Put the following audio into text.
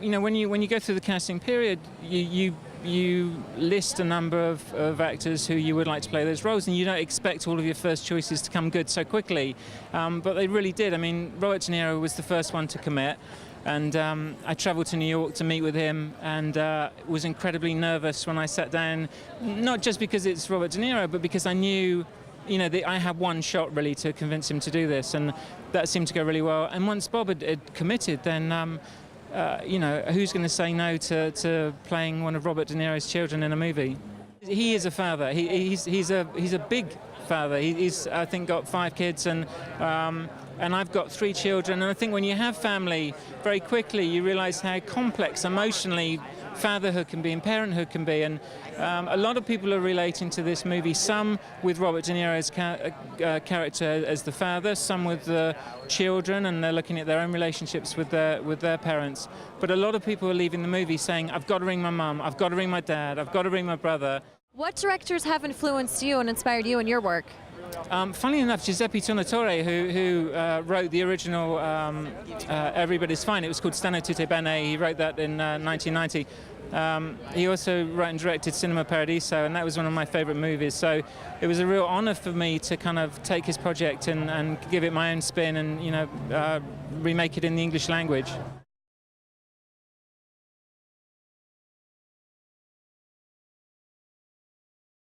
You know, when you go through the casting period, you list a number of actors who you would like to play those roles, and you don't expect all of your first choices to come good so quickly, but they really did. I mean, Robert De Niro was the first one to commit, and I travelled to New York to meet with him, and was incredibly nervous when I sat down, not just because it's Robert De Niro, but because I knew, you know, I had one shot really to convince him to do this, and that seemed to go really well. And once Bob had committed, then you know, who's going to say no to playing one of Robert De Niro's children in a movie? He is a father. He's a big father. He's I think got 5 kids, and I've got 3 children. And I think when you have family, very quickly you realise how complex emotionally fatherhood can be and parenthood can be. And a lot of people are relating to this movie, some with Robert De Niro's character as the father, some with the children, and they're looking at their own relationships with their parents. But a lot of people are leaving the movie saying, I've got to ring my mum, I've got to ring my dad, I've got to ring my brother. What directors have influenced you and inspired you in your work? Funnily enough, Giuseppe Tornatore, who wrote the original Everybody's Fine, it was called Stanno Tutte Bene, he wrote that in 1990. He also wrote and directed Cinema Paradiso, and that was one of my favourite movies. So it was a real honour for me to kind of take his project and give it my own spin and, you know, remake it in the English language.